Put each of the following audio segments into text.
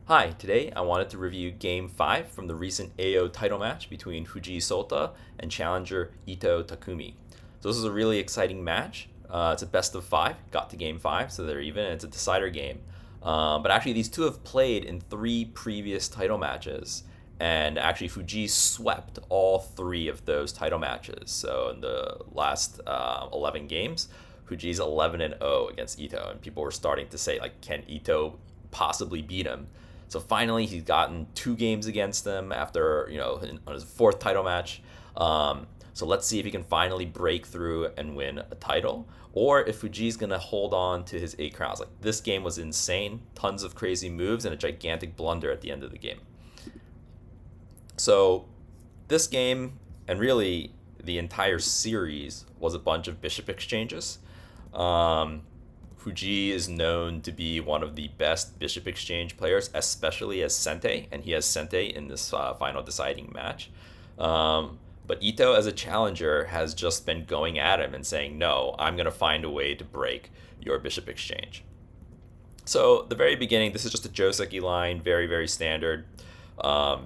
Hi, today I wanted to review Game 5 from the recent Eiou title match between Fujii Sota and challenger Ito Takumi. So this is a really exciting match. It's a best of 5, got to Game 5, so they're even, and it's a decider game. But actually these two have played in 3 previous title matches, and actually Fujii swept all 3 of those title matches. So in the last 11 games, Fujii's 11-0 against Ito, and people were starting to say, like, can Ito possibly beat him? So finally, he's gotten 2 games against them after, on his 4th title match. So let's see if he can finally break through and win a title, or if Fujii's going to hold on to his 8 crowns. Like, this game was insane, tons of crazy moves, and a gigantic blunder at the end of the game. So this game, and really the entire series, was a bunch of bishop exchanges. Fujii is known to be one of the best bishop exchange players, especially as Sente, and he has Sente in this final deciding match. But Ito, as a challenger, has just been going at him and saying, no, I'm going to find a way to break your bishop exchange. So, the very beginning, this is just a Joseki line, very, very standard. The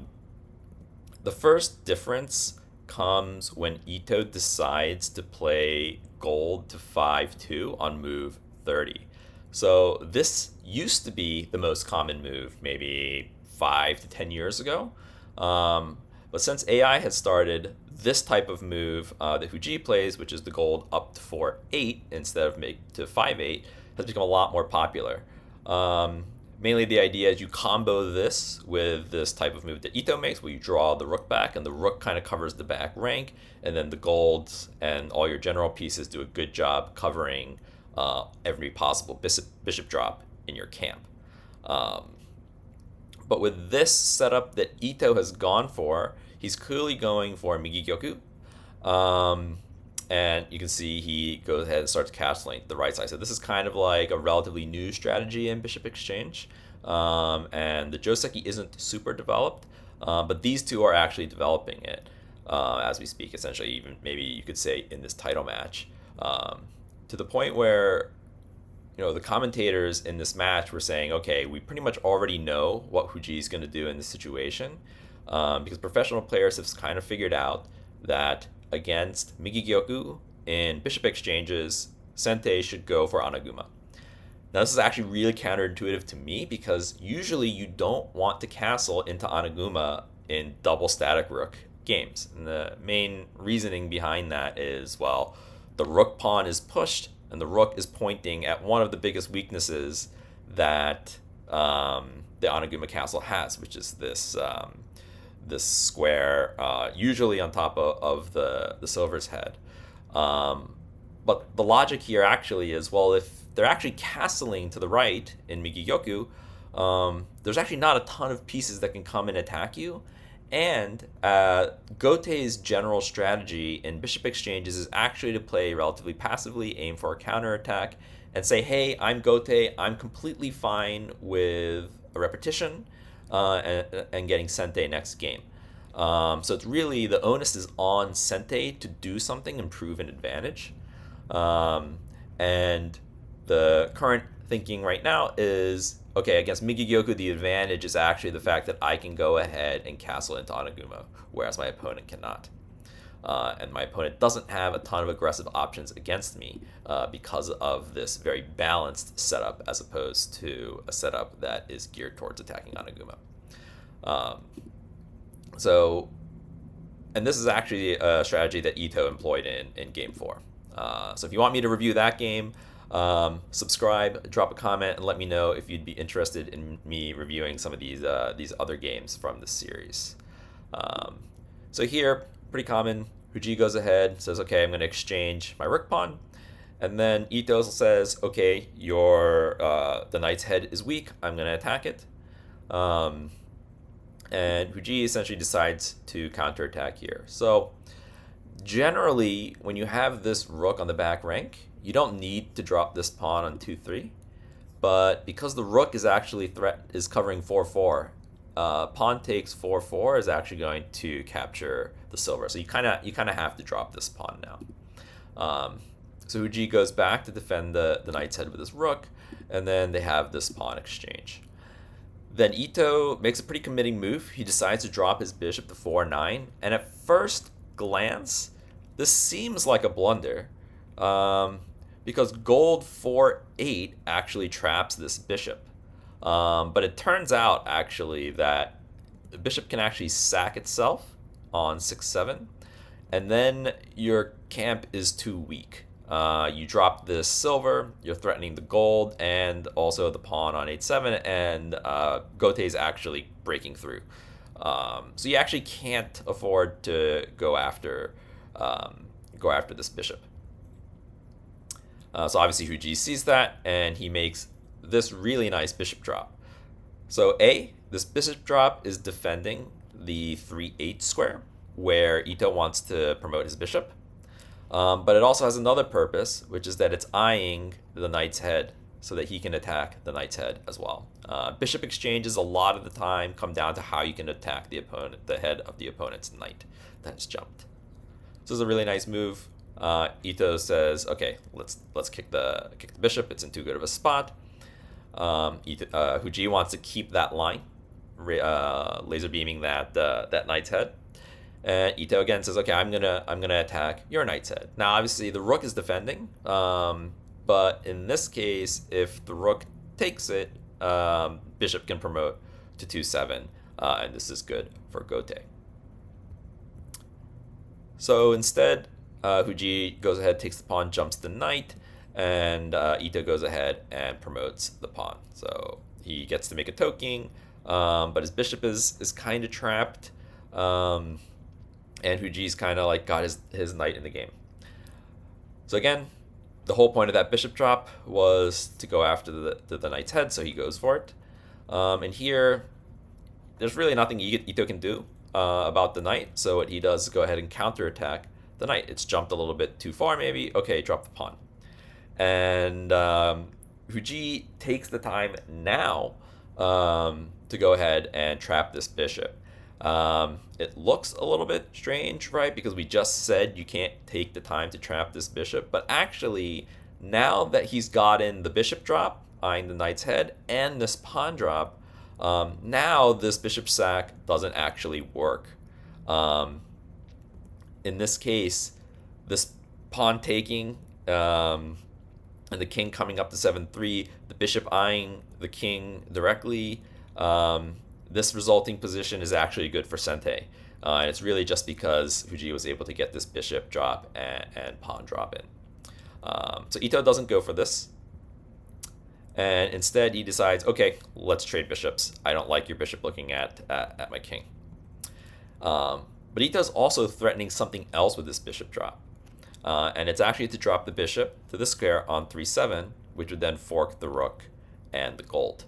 first difference comes when Ito decides to play gold to 5-2 on move 30. So this used to be the most common move maybe 5 to 10 years ago. But since AI has started, this type of move that Fujii plays, which is the gold up to 4-8 instead of to 5-8, has become a lot more popular. Mainly the idea is you combo this with this type of move that Ito makes, where you draw the rook back, and the rook kind of covers the back rank, and then the golds and all your general pieces do a good job covering every possible bishop drop in your camp. But with this setup that Ito has gone for, he's clearly going for Migi Gyoku. And you can see he goes ahead and starts castling the right side. So this is kind of like a relatively new strategy in bishop exchange. And the Joseki isn't super developed, but these two are actually developing it as we speak, essentially, even maybe you could say in this title match. To the point where, the commentators in this match were saying, okay, we pretty much already know what Fujii is going to do in this situation, because professional players have kind of figured out that against Migi Gyoku in bishop exchanges, Sente should go for Anaguma. Now, this is actually really counterintuitive to me, because usually you don't want to castle into Anaguma in double static rook games. And the main reasoning behind that is, well, the rook pawn is pushed, and the rook is pointing at one of the biggest weaknesses that the Anaguma castle has, which is this square, usually on top of the silver's head. But the logic here actually is, well, if they're actually castling to the right in Migi Gyoku, there's actually not a ton of pieces that can come and attack you. And Gotei's general strategy in bishop exchanges is actually to play relatively passively, aim for a counterattack, and say, hey, I'm Gotei, I'm completely fine with a repetition and getting Sente next game. So it's really, the onus is on Sente to do something and prove an advantage. And the current thinking right now is, okay, against Migi Gyoku, the advantage is actually the fact that I can go ahead and castle into Anaguma, whereas my opponent cannot. And my opponent doesn't have a ton of aggressive options against me because of this very balanced setup, as opposed to a setup that is geared towards attacking Anaguma. And this is actually a strategy that Ito employed in Game 4. So if you want me to review that game, subscribe, drop a comment, and let me know if you'd be interested in me reviewing some of these other games from this series. So here, pretty common, Fujii goes ahead, says, okay, I'm going to exchange my rook pawn. And then Ito says, okay, the knight's head is weak, I'm going to attack it. And Fujii essentially decides to counterattack here. So generally, when you have this rook on the back rank, you don't need to drop this pawn on 2-3, but because the rook is actually is covering 4-4, pawn takes 4-4 is actually going to capture the silver. So you kind of have to drop this pawn now. So Fujii goes back to defend the knight's head with his rook, and then they have this pawn exchange. Then Ito makes a pretty committing move. He decides to drop his bishop to 4-9, and at first glance, this seems like a blunder, because gold 4-8 actually traps this bishop. But it turns out actually that the bishop can actually sack itself on 6-7, and then your camp is too weak. You drop this silver, you're threatening the gold, and also the pawn on 8-7, and Gote is actually breaking through. So you actually can't afford to go after this bishop. So obviously Fujii sees that, and he makes this really nice bishop drop. So this bishop drop is defending the 3-8 square, where Ito wants to promote his bishop. But it also has another purpose, which is that it's eyeing the knight's head so that he can attack the knight's head as well. Bishop exchanges a lot of the time come down to how you can attack the head of the opponent's knight that has jumped. So this is a really nice move. Ito says, okay, let's kick the bishop. It's in too good of a spot. Fujii wants to keep that line, laser beaming that knight's head. And Ito again says, okay, I'm gonna attack your knight's head. Now, obviously, the rook is defending, but in this case, if the rook takes it, bishop can promote to 2-7, and this is good for Gote. So instead, Fujii goes ahead, takes the pawn, jumps the knight, and Ito goes ahead and promotes the pawn. So he gets to make a toking, but his bishop is kind of trapped. And Fujii's kind of like got his knight in the game. So again, the whole point of that bishop drop was to go after the knight's head, so he goes for it. And here, there's really nothing Ito can do about the knight, so what he does is go ahead and counterattack the knight. It's jumped a little bit too far maybe. Okay, drop the pawn. And Fujii takes the time now to go ahead and trap this bishop. It looks a little bit strange, right? Because we just said you can't take the time to trap this bishop. But actually, now that he's gotten the bishop drop, eyeing the knight's head, and this pawn drop, now this bishop sack doesn't actually work. In this case, this pawn taking and the king coming up to 7-3, the bishop eyeing the king directly, this resulting position is actually good for Sente. And it's really just because Fujii was able to get this bishop drop and pawn drop in. So Ito doesn't go for this. And instead he decides, okay, let's trade bishops. I don't like your bishop looking at my king. But Ito's also threatening something else with this bishop drop. And it's actually to drop the bishop to the square on 3-7, which would then fork the rook and the gold.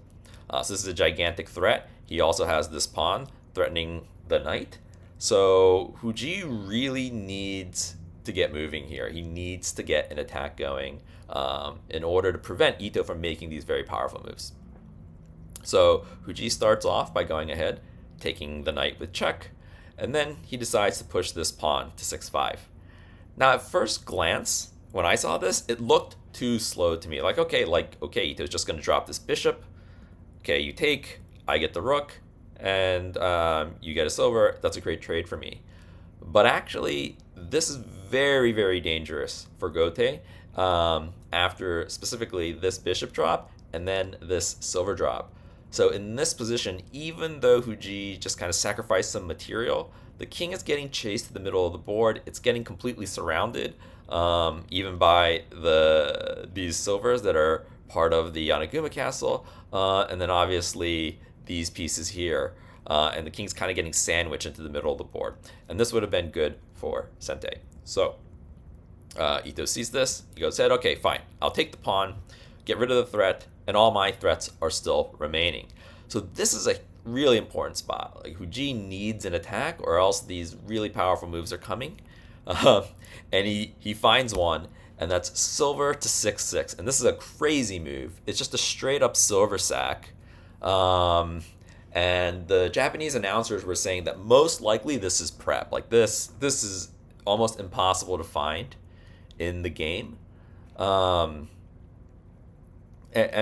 So this is a gigantic threat. He also has this pawn threatening the knight. So Fujii really needs to get moving here. He needs to get an attack going in order to prevent Ito from making these very powerful moves. So Fujii starts off by going ahead, taking the knight with check, and then he decides to push this pawn to 6-5. Now, at first glance, when I saw this, it looked too slow to me. Okay, Ito's just going to drop this bishop. Okay, you take, I get the rook, and you get a silver. That's a great trade for me. But actually, this is very, very dangerous for Gote after specifically this bishop drop and then this silver drop. So in this position, even though Fujii just kind of sacrificed some material, the king is getting chased to the middle of the board. It's getting completely surrounded, even by these silvers that are part of the Yanaguma castle, and then obviously these pieces here, and the king's kind of getting sandwiched into the middle of the board. And this would have been good for Sente. So Ito sees this. He goes ahead, okay, fine. I'll take the pawn, get rid of the threat, and all my threats are still remaining. So this is a really important spot. Fujii needs an attack, or else these really powerful moves are coming. And he finds one, and that's silver to 6-6. And this is a crazy move. It's just a straight up silver sack. And the Japanese announcers were saying that most likely this is prep. This is almost impossible to find in the game. And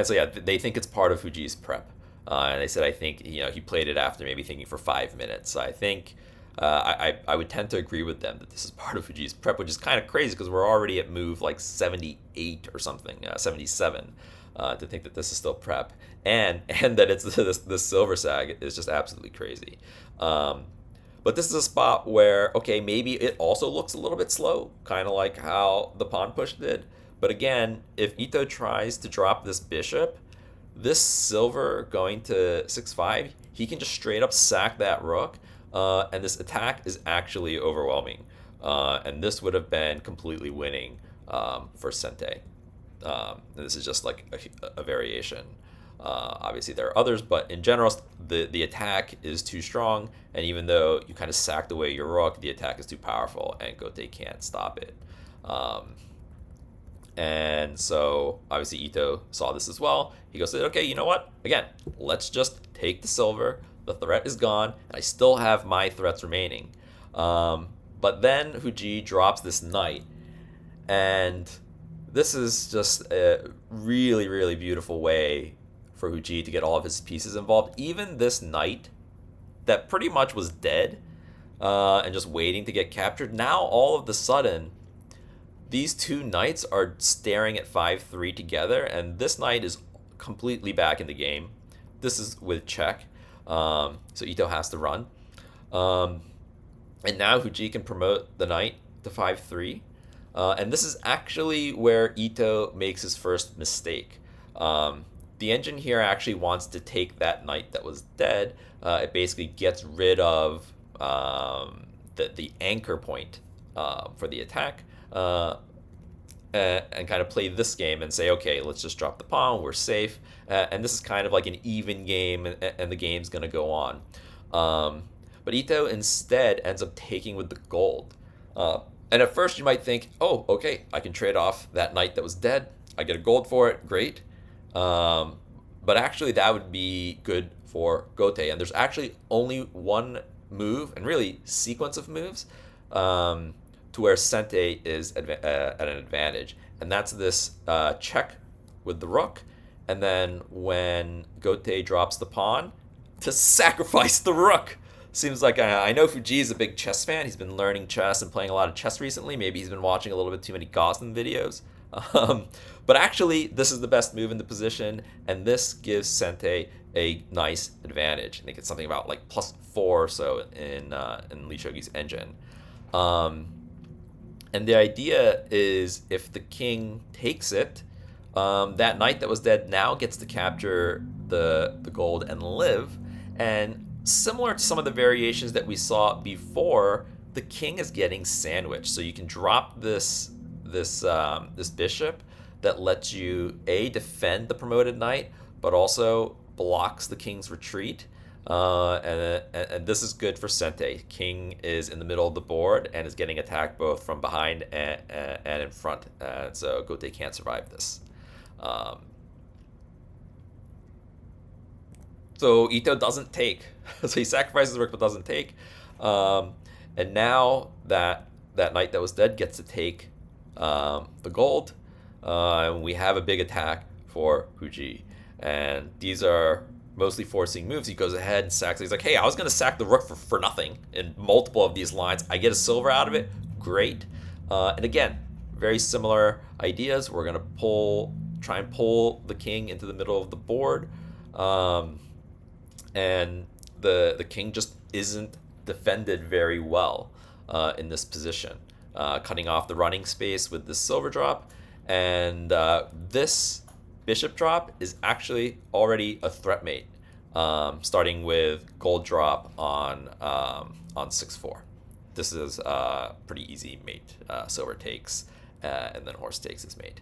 so yeah, they think it's part of Fujii's prep. And they said I think he played it after maybe thinking for 5 minutes. So I think I would tend to agree with them that this is part of Fujii's prep, which is kind of crazy because we're already at move like 78 or something, 77. To think that this is still prep, and that it's this silver sag is just absolutely crazy. But this is a spot where, okay, maybe it also looks a little bit slow, kind of like how the pawn push did. But again, if Eiou tries to drop this bishop, this silver going to 6-5, he can just straight up sack that rook, and this attack is actually overwhelming. And this would have been completely winning for Sente. And this is just like a variation. Obviously, there are others, but in general, the attack is too strong, and even though you kind of sacked away your rook, the attack is too powerful, and Gote can't stop it. And so, obviously, Eiou saw this as well. He goes, okay, you know what? Again, let's just take the silver. The threat is gone, and I still have my threats remaining. But then Fujii drops this knight, and this is just a really, really beautiful way for Fujii to get all of his pieces involved. Even this knight that pretty much was dead and just waiting to get captured, now all of the sudden, these two knights are staring at 5-3 together, and this knight is completely back in the game. This is with check, so Eiou has to run. And now Fujii can promote the knight to 5-3. And this is actually where Eiou makes his first mistake. The engine here actually wants to take that knight that was dead. It basically gets rid of the anchor point for the attack, and kind of play this game and say, okay, let's just drop the pawn, we're safe. And this is kind of like an even game, and the game's going to go on. But Eiou instead ends up taking with the gold. And at first you might think, oh, okay, I can trade off that knight that was dead. I get a gold for it, great. But actually that would be good for Gote. And there's actually only one move, and really sequence of moves, to where Sente is at an advantage. And that's this check with the rook. And then when Gote drops the pawn, to sacrifice the rook. Seems like I know Fujii is a big chess fan. He's been learning chess and playing a lot of chess recently. Maybe he's been watching a little bit too many Gosling videos. But actually, this is the best move in the position, and this gives Sente a nice advantage. I think it's something about like +4 or so in Lee Shogi's engine. And the idea is if the king takes it, that knight that was dead now gets to capture the gold and live. And similar to some of the variations that we saw before, the king is getting sandwiched. So you can drop this bishop that lets you defend the promoted knight, but also blocks the king's retreat. And this is good for Sente. King is in the middle of the board and is getting attacked both from behind and in front. So Gote can't survive this. So Eiou doesn't take. So he sacrifices the rook but doesn't take. And now that knight that was dead gets to take the gold. And we have a big attack for Fujii. And these are mostly forcing moves. He goes ahead and sacks. He's like, hey, I was going to sack the rook for nothing in multiple of these lines. I get a silver out of it. Great. And again, very similar ideas. We're going to try and pull the king into the middle of the board. And the king just isn't defended very well in this position. Cutting off the running space with this silver drop. And this bishop drop is actually already a threat mate, starting with gold drop on 6-4. This is a pretty easy mate. Silver takes, and then horse takes is mate.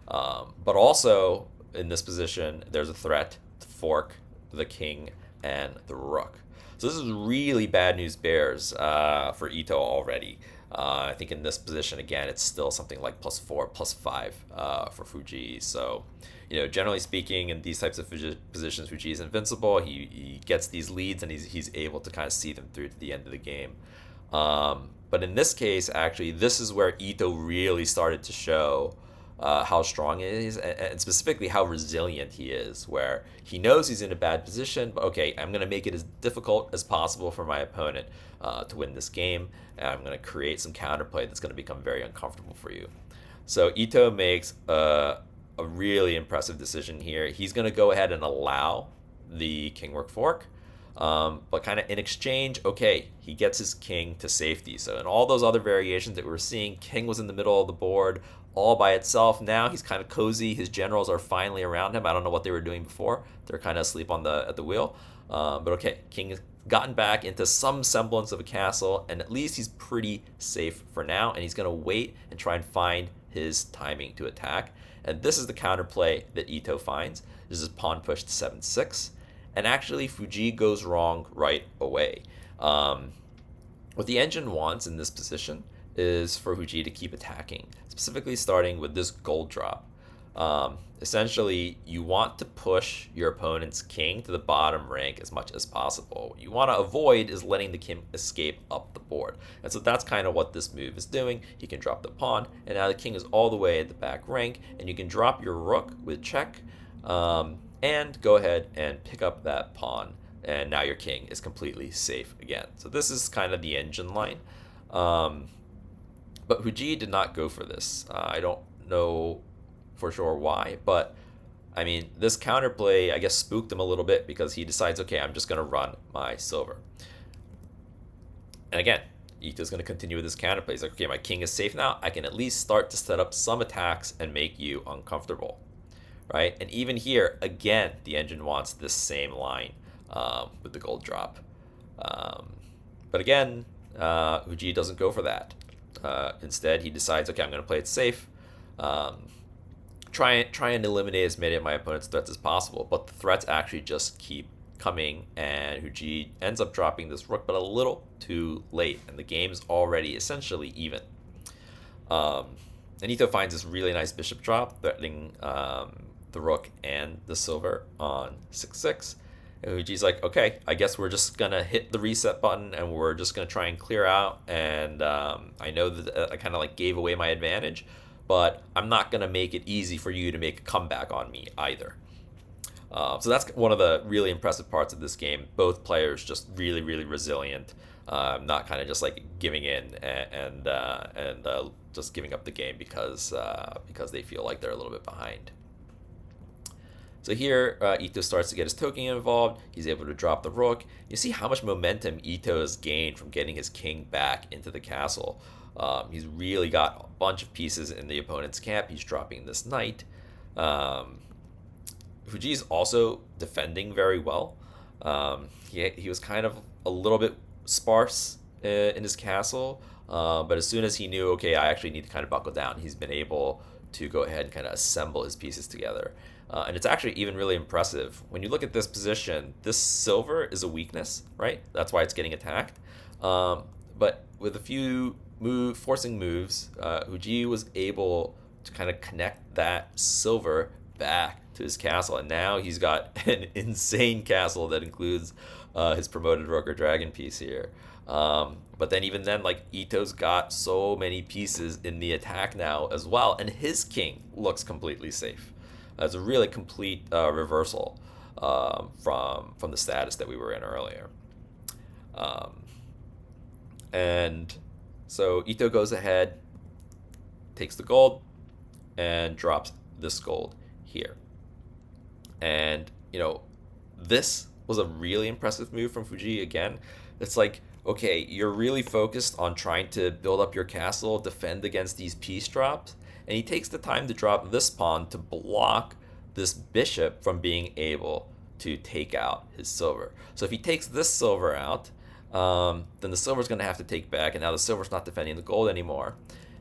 But also in this position, there's a threat to fork the king and the rook. So this is really bad news bears for Eiou already. I think in this position, again, it's still something like +4, +5 for Fujii. So, generally speaking, in these types of positions, Fujii is invincible. He gets these leads, and he's able to kind of see them through to the end of the game. But in this case, actually, this is where Eiou really started to show how strong he is, and specifically how resilient he is, where he knows he's in a bad position, but okay, I'm going to make it as difficult as possible for my opponent to win this game, and I'm going to create some counterplay that's going to become very uncomfortable for you. So Eiou makes a really impressive decision here. He's going to go ahead and allow the king rook fork, but kind of in exchange, okay, he gets his king to safety. So in all those other variations that we were seeing, king was in the middle of the board all by itself. Now he's kind of cozy. His generals are finally around him. I don't know what they were doing before. They're kind of asleep on at the wheel. But okay, king has gotten back into some semblance of a castle, and at least he's pretty safe for now. And he's going to wait and try and find his timing to attack. And this is the counterplay that Eiou finds. This is pawn push to 7-6. And actually, Fujii goes wrong right away. What the engine wants in this position is for Fujii to keep attacking, specifically starting with this gold drop. Essentially, you want to push your opponent's king to the bottom rank as much as possible. What you want to avoid is letting the king escape up the board. And so that's kind of what this move is doing. He can drop the pawn, and now the king is all the way at the back rank, and you can drop your rook with check, and go ahead and pick up that pawn, and now your king is completely safe again. So this is kind of the engine line. But Fujii did not go for this. I don't know for sure why, but I mean, this counterplay, I guess, spooked him a little bit because he decides, okay, I'm just going to run my silver. And again, Eiou's going to continue with this counterplay. He's like, okay, my king is safe now. I can at least start to set up some attacks and make you uncomfortable, right? And even here, again, the engine wants this same line with the gold drop. But again, Fujii doesn't go for that. Instead, he decides, okay, I'm going to play it safe. Try and eliminate as many of my opponent's threats as possible, but the threats actually just keep coming, and Fujii ends up dropping this rook, but a little too late, and the game's already essentially even. And Eiou finds this really nice bishop drop, threatening the rook and the silver on 6-6. And Fujii's like, okay, I guess we're just gonna hit the reset button, and we're just gonna try and clear out. And I know that I kind of like gave away my advantage, but I'm not going to make it easy for you to make a comeback on me either. So that's one of the really impressive parts of this game. Both players just really, really resilient, not kind of just like giving in and just giving up the game because they feel like they're a little bit behind. So here, Eiou starts to get his token involved. He's able to drop the rook. You see how much momentum Eiou has gained from getting his king back into the castle. He's really got a bunch of pieces in the opponent's camp. He's dropping this knight. Fujii's also defending very well. He was kind of a little bit sparse in his castle, but as soon as he knew, okay, I actually need to kind of buckle down, he's been able to go ahead and kind of assemble his pieces together. And it's actually even really impressive. When you look at this position, this silver is a weakness, right? That's why it's getting attacked. But with a few forcing moves, Fujii was able to kind of connect that silver back to his castle, and now he's got an insane castle that includes his promoted rook or dragon piece here. But then even then, like, Eitou's got so many pieces in the attack now as well, and his king looks completely safe. It's a really complete reversal from the status that we were in earlier. And so Eiou goes ahead, takes the gold, and drops this gold here. And, you know, this was a really impressive move from Fujii again. It's like, okay, you're really focused on trying to build up your castle, defend against these piece drops, and he takes the time to drop this pawn to block this bishop from being able to take out his silver. So if he takes this silver out, then the silver's going to have to take back, and now the silver's not defending the gold anymore.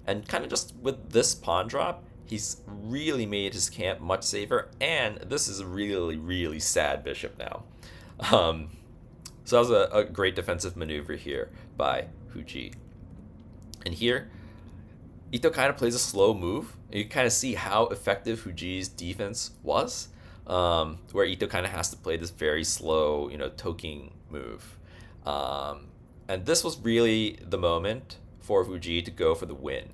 And kind of just with this pawn drop, he's really made his camp much safer, and this is a really, really sad bishop now. So that was a great defensive maneuver here by Fujii. And here, Eiou kind of plays a slow move. You can kind of see how effective Fujii's defense was, where Eiou kind of has to play this very slow, toking move. And this was really the moment for Fujii to go for the win.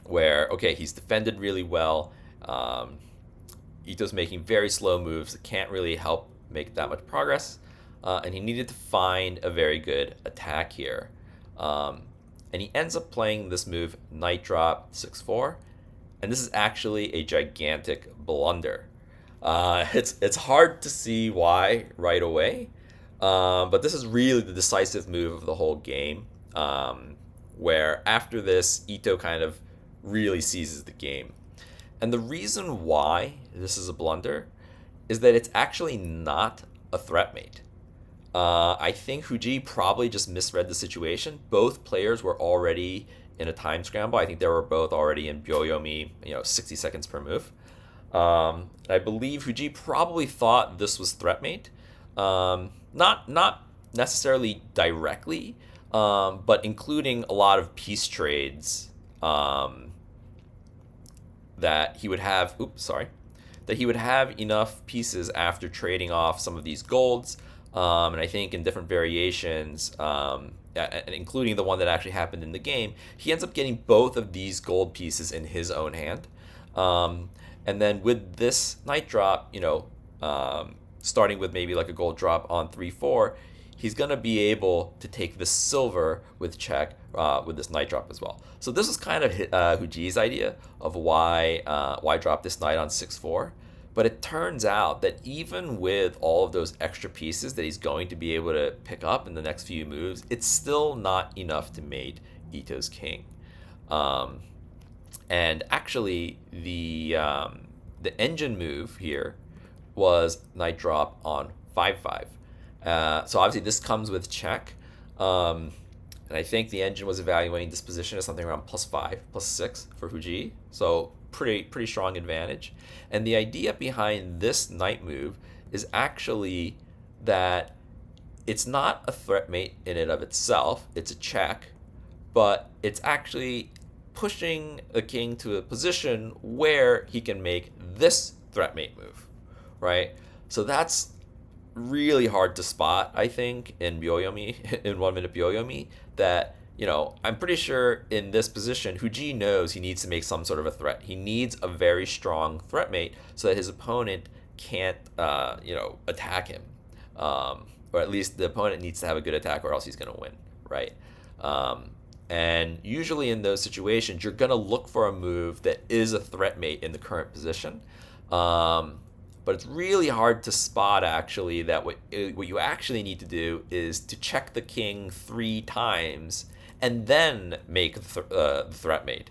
where, okay, he's defended really well. Ito's making very slow moves that can't really help make that much progress. And he needed to find a very good attack here. And he ends up playing this move, Knight Drop 6-4. And this is actually a gigantic blunder. It's hard to see why right away. But this is really the decisive move of the whole game. Where after this, Ito kind of really seizes the game. And the reason why this is a blunder is that it's actually not a threat mate. I think Fujii probably just misread the situation. Both players were already in a time scramble. I think they were both already in Byoyomi, 60 seconds per move. I believe Fujii probably thought this was threat mate. Not necessarily directly, but including a lot of piece trades that he would have. That he would have enough pieces after trading off some of these golds. And I think in different variations, and including the one that actually happened in the game, he ends up getting both of these gold pieces in his own hand. And then with this Knight Drop, starting with maybe like a gold drop on 3-4, he's going to be able to take the silver with check with this Knight Drop as well. So this was kind of Fujii's idea of why drop this Knight on 6-4. But it turns out that even with all of those extra pieces that he's going to be able to pick up in the next few moves, it's still not enough to mate Ito's king. And actually, the engine move here was Knight Drop on 5-5. So obviously this comes with check. And I think the engine was evaluating this position as something around +5, +6 for Fujii. So pretty strong advantage. And the idea behind this knight move is actually that it's not a threat mate in and of itself. It's a check, but it's actually pushing the king to a position where he can make this threat mate move, right? So that's really hard to spot, I think, in Byoyomi, in 1 minute Byoyomi, that I'm pretty sure in this position, Fujii knows he needs to make some sort of a threat. He needs a very strong threat mate so that his opponent can't, attack him. Or at least the opponent needs to have a good attack or else he's going to win, right? And usually in those situations, you're going to look for a move that is a threat mate in the current position. But it's really hard to spot, actually, that what you actually need to do is to check the king 3 times and then make the threat mate.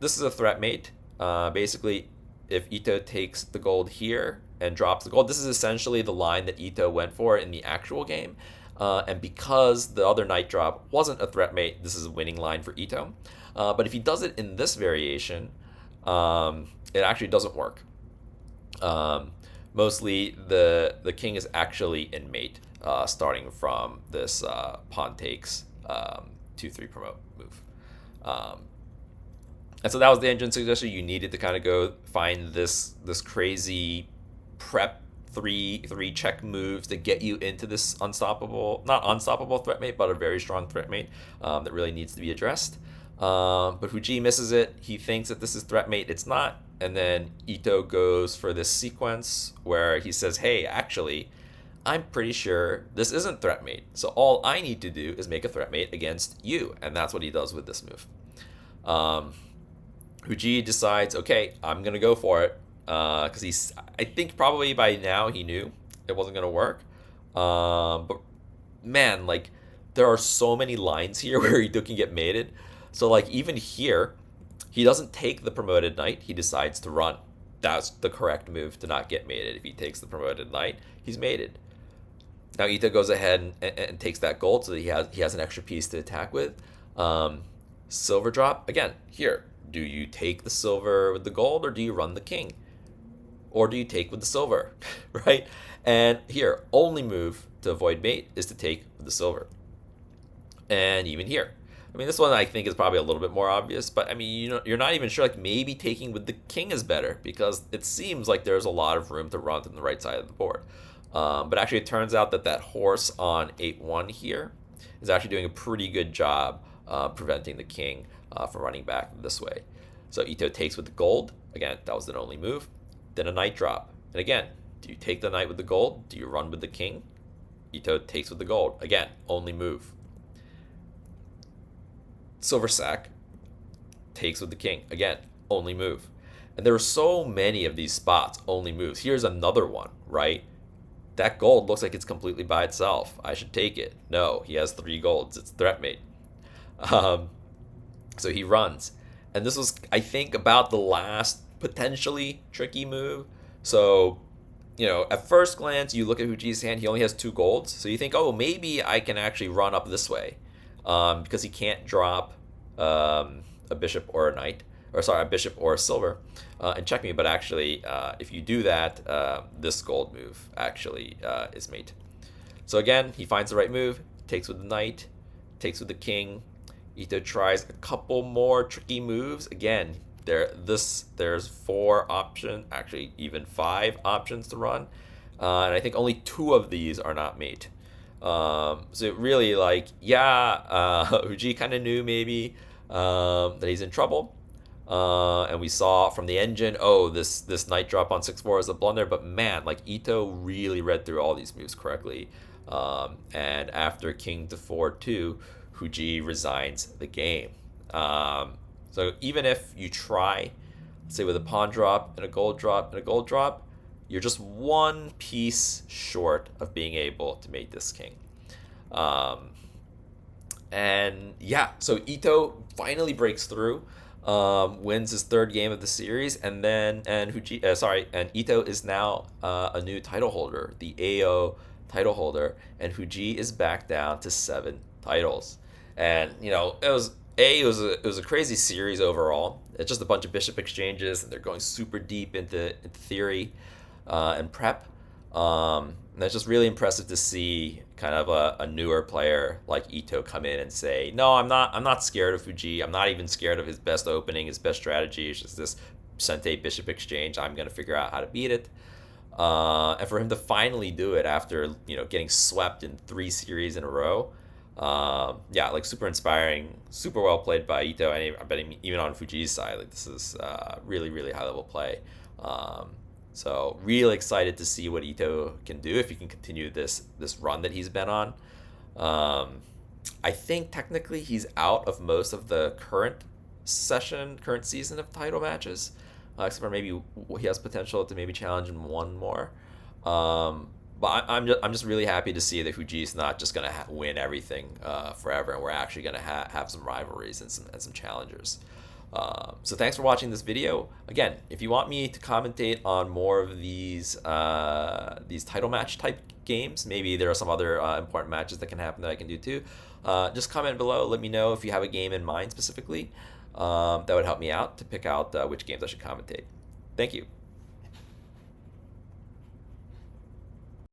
This is a threat mate. Basically, if Ito takes the gold here and drops the gold, this is essentially the line that Ito went for in the actual game. And because the other Knight Drop wasn't a threat mate, this is a winning line for Ito. But if he does it in this variation, it actually doesn't work. Mostly the king is actually in mate, starting from this pawn takes 2-3 promote move. And so that was the engine suggestion. You needed to kind of go find this crazy prep three check moves to get you into this not unstoppable threat mate, but a very strong threat mate that really needs to be addressed. But Fujii misses it. He thinks that this is threat mate. It's not. And then Ito goes for this sequence where he says, hey, actually, I'm pretty sure this isn't threat mate. So all I need to do is make a threat mate against you. And that's what he does with this move. Fujii decides, okay, I'm going to go for it. Because I think probably by now he knew it wasn't going to work. But man, there are so many lines here where Ito can get mated. So even here, he doesn't take the promoted knight. He decides to run. That's the correct move to not get mated. If he takes the promoted knight, he's mated. Now Ito goes ahead and takes that gold so that he has an extra piece to attack with. Silver drop. Again, here. Do you take the silver with the gold or do you run the king? Or do you take with the silver, right? And here, only move to avoid mate is to take with the silver. And even here. I mean, this one I think is probably a little bit more obvious, but I mean, you're not even sure, maybe taking with the king is better because it seems like there's a lot of room to run on the right side of the board. But actually it turns out that horse on 8-1 here is actually doing a pretty good job preventing the king from running back this way. So Eiou takes with the gold. Again, that was an only move. Then a knight drop. And again, do you take the knight with the gold? Do you run with the king? Eiou takes with the gold. Again, only move. Silver sack takes with the king. Again, only move. And there are so many of these spots, only moves. Here's another one, right? That gold looks like it's completely by itself. I should take it. No, he has 3 golds. It's threat mate. So he runs. And this was, I think, about the last potentially tricky move. So, at first glance, you look at Fujii's hand, he only has 2 golds. So you think, oh, maybe I can actually run up this way. Because he can't drop a bishop or a knight. Or sorry, a bishop or a silver and check me. But actually, if you do that, this gold move actually is mate. So again, he finds the right move, takes with the knight, takes with the king. Eiou tries a couple more tricky moves. Again, there's 4 options, actually even 5 options to run. And I think only 2 of these are not mate. So it really Fujii kind of knew maybe that he's in trouble. And we saw from the engine, this knight drop on 6-4 is a blunder, but man, Eiou really read through all these moves correctly. And after king to 4-2, Fujii resigns the game. So even if you try, say with a pawn drop and a gold drop and a gold drop, you're just 1 piece short of being able to mate this king. And yeah, so Eiou finally breaks through. Wins his 3rd game of the series, and Eiou is now a new title holder, the Eiou title holder, and Fujii is back down to 7 titles. And it was a crazy series overall. It's just a bunch of bishop exchanges, and they're going super deep into theory and prep. And it's just really impressive to see kind of a newer player like Eiou come in and say, no, I'm not scared of Fujii. I'm not even scared of his best opening, his best strategy. It's just this Sente bishop exchange. I'm going to figure out how to beat it. And for him to finally do it after getting swept in 3 series in a row, super inspiring, super well played by Eiou. I bet even on Fujii's side, this is really, really high level play. So really excited to see what Eiou can do if he can continue this run that he's been on. I think technically he's out of most of the current season of title matches, except for maybe he has potential to maybe challenge in 1 more. But I'm just really happy to see that Fujii's not just gonna win everything forever, and we're actually gonna have some rivalries and some challengers. So thanks for watching this video. Again, if you want me to commentate on more of these title match type games, maybe there are some other important matches that can happen that I can do too, just comment below. Let me know if you have a game in mind specifically. That would help me out to pick out which games I should commentate. Thank you.